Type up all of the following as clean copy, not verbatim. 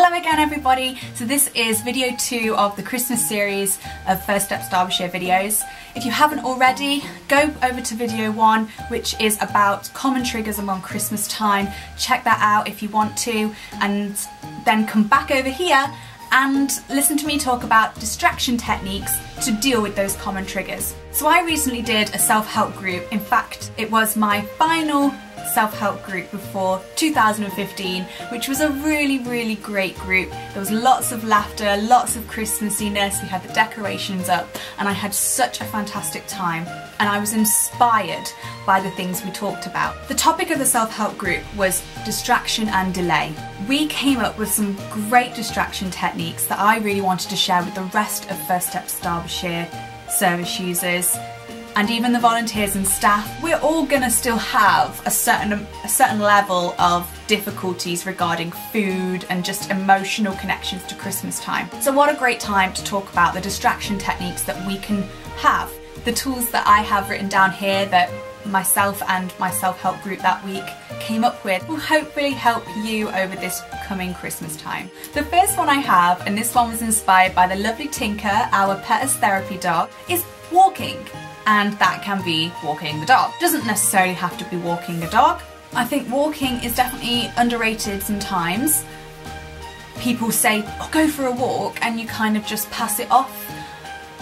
Hello again everybody, so this is video 2 of the Christmas series of First Steps Derbyshire videos. If you haven't already, go over to video 1, which is about common triggers around Christmas time. Check that out if you want to, and then come back over here and listen to me talk about distraction techniques to deal with those common triggers. So I recently did a self-help group. In fact, it was my final self-help group before 2015, which was a really great group. There was lots of laughter, lots of Christmassiness, we had the decorations up, and I had such a fantastic time, and I was inspired by the things we talked about. The topic of the self-help group was distraction and delay. We came up with some great distraction techniques that I really wanted to share with the rest of First Steps Derbyshire service users, and even the volunteers and staff. We're all gonna still have a certain level of difficulties regarding food and just emotional connections to Christmas time. So what a great time to talk about the distraction techniques that we can have. The tools that I have written down here that myself and my self-help group that week came up with will hopefully help you over this coming Christmas time. The first one I have, and this one was inspired by the lovely Tinker, our pet as therapy dog, is walking. And that can be walking the dog. Doesn't necessarily have to be walking a dog. I think walking is definitely underrated sometimes. People say, oh, go for a walk, and you kind of just pass it off.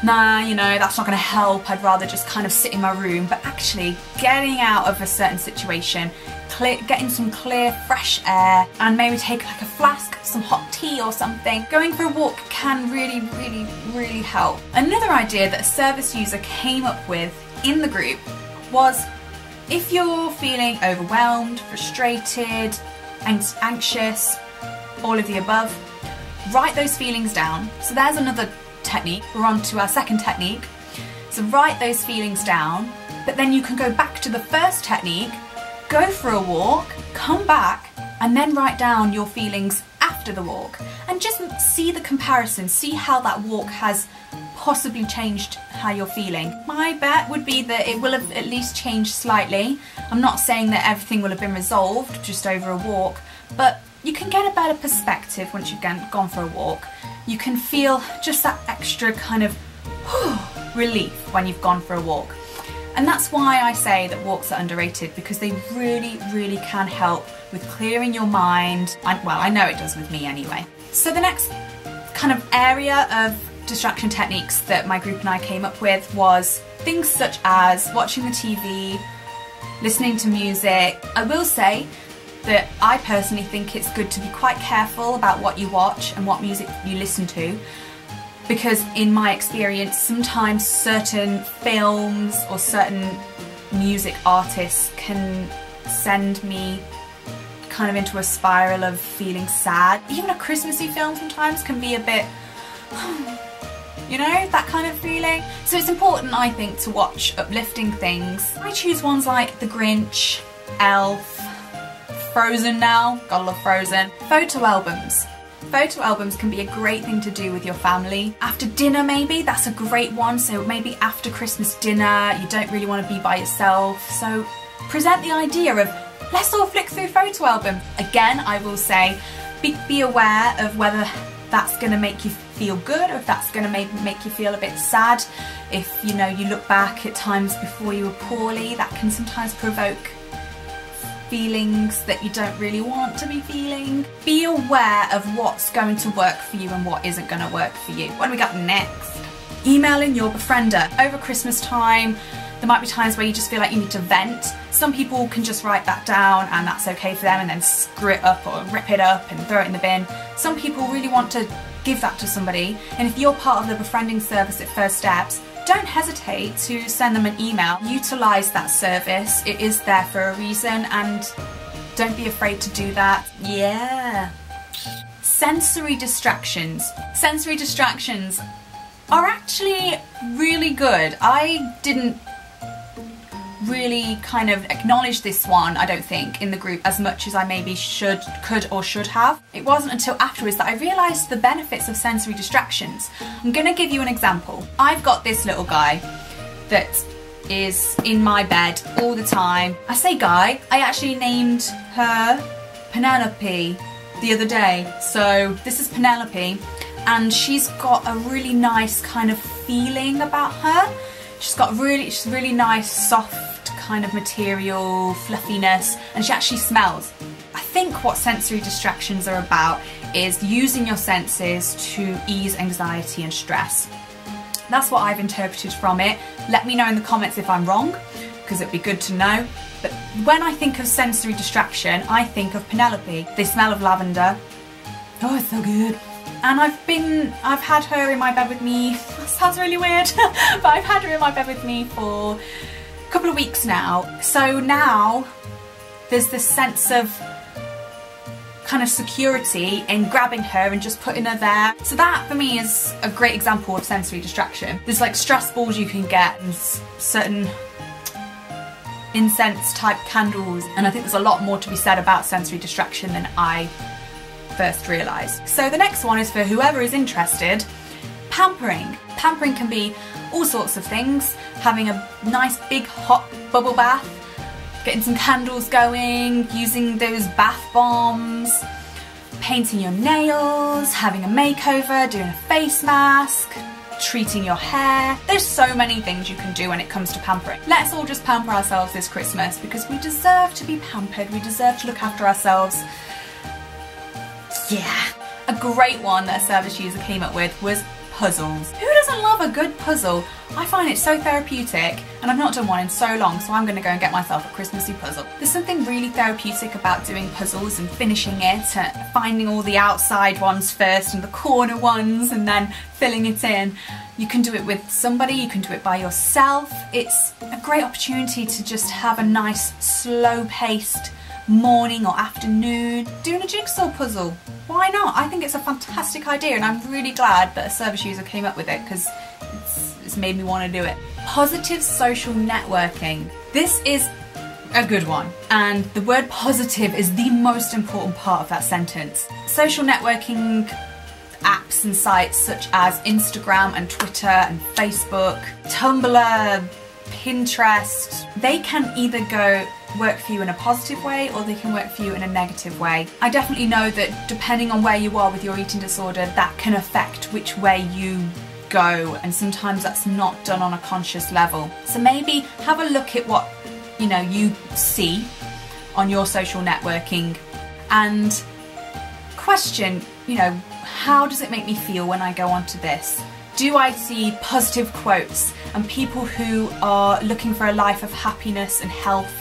Nah, you know, that's not gonna help, I'd rather just kind of sit in my room. But actually, getting out of a certain situation, getting some clear, fresh air, and maybe take like a flask of some hot tea or something. Going for a walk can really help. Another idea that a service user came up with in the group was, if you're feeling overwhelmed, frustrated, anxious, all of the above, write those feelings down. So there's another technique. We're on to our second technique. So write those feelings down, but then you can go back to the first technique, go for a walk, come back, and then write down your feelings after the walk, and just see the comparison, see how that walk has possibly changed how you're feeling. My bet would be that it will have at least changed slightly. I'm not saying that everything will have been resolved just over a walk, but you can get a better perspective once you've gone for a walk. You can feel just that extra kind of relief when you've gone for a walk. And that's why I say that walks are underrated, because they really can help with clearing your mind. And, well, I know it does with me anyway. So the next kind of area of distraction techniques that my group and I came up with was things such as watching the TV, listening to music. I will say that I personally think it's good to be quite careful about what you watch and what music you listen to, because in my experience sometimes certain films or certain music artists can send me kind of into a spiral of feeling sad. Even a Christmassy film sometimes can be a bit, you know, that kind of feeling. So it's important, I think, to watch uplifting things. I choose ones like The Grinch, Elf, Frozen now, gotta love Frozen. Photo albums. Photo albums can be a great thing to do with your family. After dinner maybe, that's a great one. So maybe after Christmas dinner, you don't really want to be by yourself. So present the idea of, let's all flick through photo albums. Again, I will say, be aware of whether that's going to make you feel good or if that's going to make you feel a bit sad. If, you know, you look back at times before you were poorly, that can sometimes provoke feelings that you don't really want to be feeling. Be aware of what's going to work for you and what isn't going to work for you. What do we got next? Emailing your befriender. Over Christmas time, there might be times where you just feel like you need to vent. Some people can just write that down and that's okay for them, and then screw it up or rip it up and throw it in the bin. Some people really want to give that to somebody, and if you're part of the befriending service at First Steps, don't hesitate to send them an email. Utilise that service, it is there for a reason, and don't be afraid to do that. Yeah. Sensory distractions. Sensory distractions are actually really good. I didn't really kind of acknowledge this one, I don't think, in the group as much as I maybe could or should have. It wasn't until afterwards that I realised the benefits of sensory distractions. I'm gonna give you an example. I've got this little guy that is in my bed all the time. I say guy, I actually named her Penelope the other day. So this is Penelope, and she's got a really nice kind of feeling about her. She's really nice, soft kind of material, fluffiness, and she actually smells. I think what sensory distractions are about is using your senses to ease anxiety and stress. That's what I've interpreted from it. Let me know in the comments if I'm wrong, because it'd be good to know. But when I think of sensory distraction, I think of Penelope. The smell of lavender. Oh, it's so good. And I've had her in my bed with me. That sounds really weird, but I've had her in my bed with me for a couple of weeks now. So now there's this sense of kind of security in grabbing her and just putting her there. So that for me is a great example of sensory distraction. There's like stress balls you can get and certain incense type candles, and I think there's a lot more to be said about sensory distraction than I first realised. So the next one is for whoever is interested. Pampering. Pampering can be all sorts of things. Having a nice big hot bubble bath, getting some candles going, using those bath bombs, painting your nails, having a makeover, doing a face mask, treating your hair. There's so many things you can do when it comes to pampering. Let's all just pamper ourselves this Christmas, because we deserve to be pampered. We deserve to look after ourselves. Yeah. A great one that a service user came up with was puzzles. Who doesn't love a good puzzle? I find it so therapeutic, and I've not done one in so long, so I'm going to go and get myself a Christmassy puzzle. There's something really therapeutic about doing puzzles and finishing it, finding all the outside ones first and the corner ones, and then filling it in. You can do it with somebody, you can do it by yourself. It's a great opportunity to just have a nice slow-paced morning or afternoon doing a jigsaw puzzle. Why not? I think it's a fantastic idea, and I'm really glad that a service user came up with it, because it's made me want to do it. Positive social networking. This is a good one, and the word positive is the most important part of that sentence. Social networking apps and sites such as Instagram and Twitter and Facebook, Tumblr, Pinterest, they can either work for you in a positive way, or they can work for you in a negative way. I definitely know that depending on where you are with your eating disorder, that can affect which way you go, and sometimes that's not done on a conscious level. So maybe have a look at what you see on your social networking, and question, how does it make me feel when I go onto this? Do I see positive quotes and people who are looking for a life of happiness and health?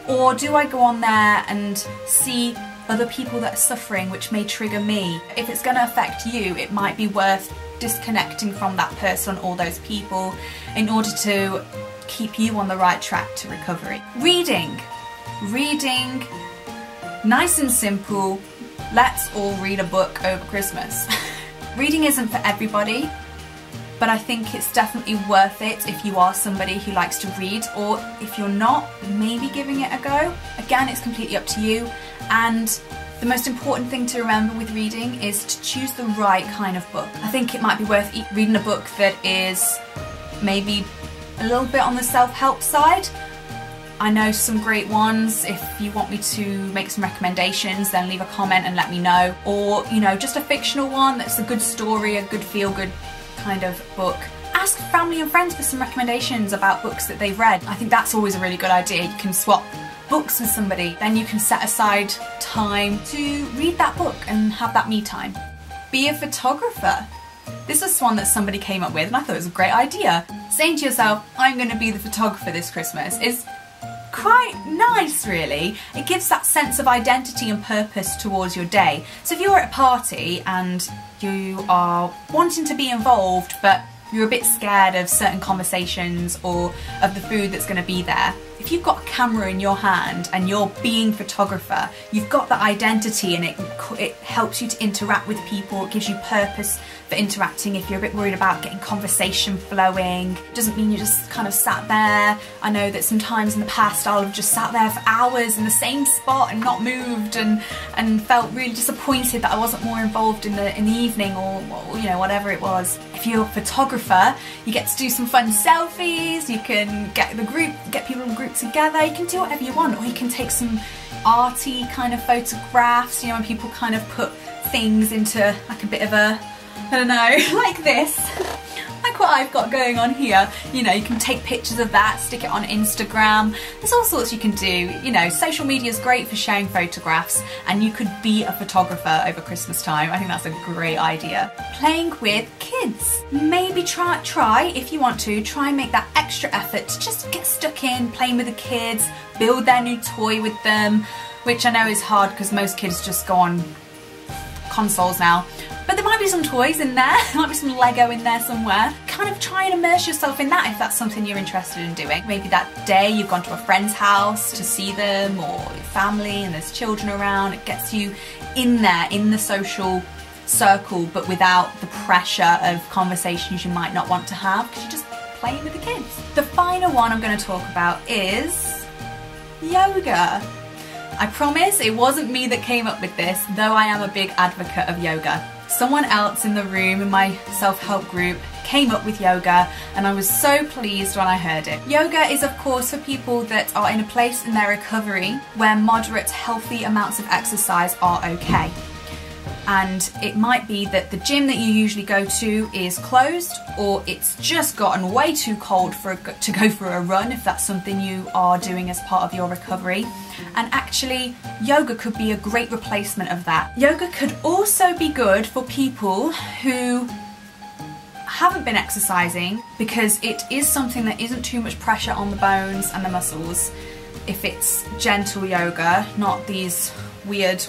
Or do I go on there and see other people that are suffering, which may trigger me? If it's going to affect you, it might be worth disconnecting from that person or those people in order to keep you on the right track to recovery. Reading. Reading, nice and simple. Let's all read a book over Christmas. Reading isn't for everybody, but I think it's definitely worth it if you are somebody who likes to read, or if you're not, maybe giving it a go. Again, it's completely up to you, and the most important thing to remember with reading is to choose the right kind of book. I think it might be worth reading a book that is maybe a little bit on the self-help side. I know some great ones. If you want me to make some recommendations, then leave a comment and let me know. Or, just a fictional one that's a good story, a good feel-good kind of book. Ask family and friends for some recommendations about books that they've read. I think that's always a really good idea. You can swap books with somebody, then you can set aside time to read that book and have that me time. Be a photographer. This is one that somebody came up with, and I thought it was a great idea. Saying to yourself, I'm going to be the photographer this Christmas, is quite nice, really. It gives that sense of identity and purpose towards your day. So if you're at a party and you are wanting to be involved, but you're a bit scared of certain conversations or of the food that's going to be there, if you've got a camera in your hand and you're being photographer, you've got that identity, and it helps you to interact with people. It gives you purpose for interacting. If you're a bit worried about getting conversation flowing, it doesn't mean you just kind of sat there. I know that sometimes in the past I'll have just sat there for hours in the same spot and not moved, and felt really disappointed that I wasn't more involved in the evening, or whatever it was. If you're a photographer, you get to do some fun selfies. You can get people in the group together. You can do whatever you want, or you can take some arty kind of photographs, you know, when people kind of put things into like a bit of a, I don't know, like this. Like what I've got going on here. You know, you can take pictures of that, stick it on Instagram. There's all sorts you can do. You know, social media is great for sharing photographs, and you could be a photographer over Christmas time. I think that's a great idea. Playing with kids. Maybe try, if you want to, try and make that extra effort to just get stuck in, playing with the kids, build their new toy with them, which I know is hard because most kids just go on consoles now. But there might be some toys in there, there might be some Lego in there somewhere. Kind of try and immerse yourself in that if that's something you're interested in doing. Maybe that day you've gone to a friend's house to see them, or your family, and there's children around. It gets you in there, in the social circle, but without the pressure of conversations you might not want to have, because you're just playing with the kids. The final one I'm going to talk about is yoga. I promise it wasn't me that came up with this, though I am a big advocate of yoga. Someone else in the room in my self-help group came up with yoga, and I was so pleased when I heard it. Yoga is of course for people that are in a place in their recovery where moderate, healthy amounts of exercise are okay. And it might be that the gym that you usually go to is closed, or it's just gotten way too cold to go for a run if that's something you are doing as part of your recovery. And actually, yoga could be a great replacement of that. Yoga could also be good for people who haven't been exercising, because it is something that isn't too much pressure on the bones and the muscles. If it's gentle yoga, not these weird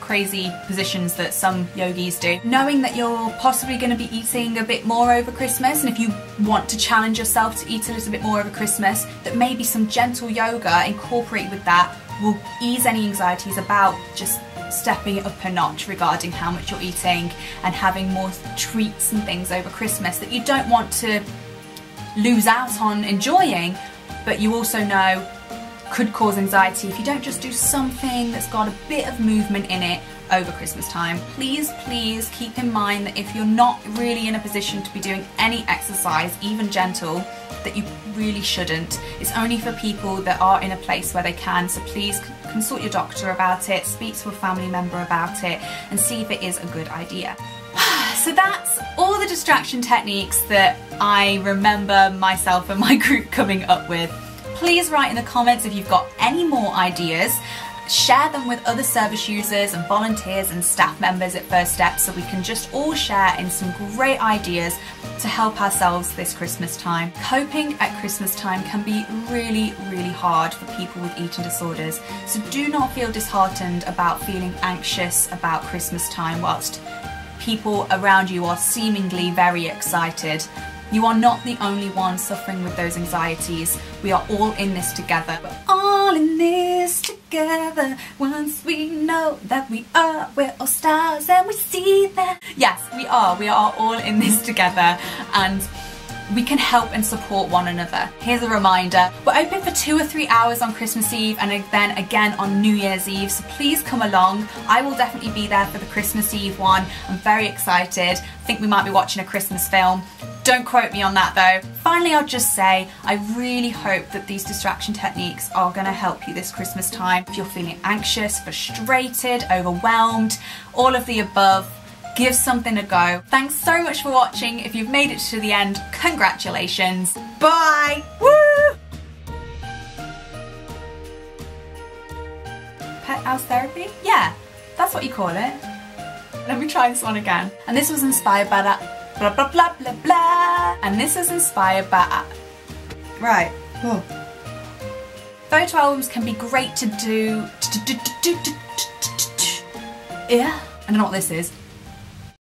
crazy positions that some yogis do. Knowing that you're possibly going to be eating a bit more over Christmas, and if you want to challenge yourself to eat a little bit more over Christmas, that maybe some gentle yoga incorporated with that will ease any anxieties about just stepping it up a notch regarding how much you're eating and having more treats and things over Christmas that you don't want to lose out on enjoying, but you also know could cause anxiety if you don't just do something that's got a bit of movement in it over Christmas time. Please, please keep in mind that if you're not really in a position to be doing any exercise, even gentle, that you really shouldn't. It's only for people that are in a place where they can, so please consult your doctor about it, speak to a family member about it, and see if it is a good idea. So that's all the distraction techniques that I remember myself and my group coming up with. Please write in the comments if you've got any more ideas. Share them with other service users and volunteers and staff members at First Steps, so we can just all share in some great ideas to help ourselves this Christmas time. Coping at Christmas time can be really, really hard for people with eating disorders, so do not feel disheartened about feeling anxious about Christmas time whilst people around you are seemingly very excited. You are not the only one suffering with those anxieties. We are all in this together. We're all in this together. Once we know that we're all stars and we see that. Yes, we are. We are all in this together, and we can help and support one another. Here's a reminder, we're open for 2 or 3 hours on Christmas Eve and then again on New Year's Eve, so please come along. I will definitely be there for the Christmas Eve one. I'm very excited. I think we might be watching a Christmas film. Don't quote me on that though. Finally, I'll just say, I really hope that these distraction techniques are going to help you this Christmas time. If you're feeling anxious, frustrated, overwhelmed, all of the above, give something a go. Thanks so much for watching. If you've made it to the end, congratulations. Bye! Woo! Pet house therapy? Yeah, that's what you call it. Let me try this one again. And this was inspired by that blah blah blah blah blah. And this was inspired by right. Oh. Photo albums can be great to do. Yeah. I don't know what this is.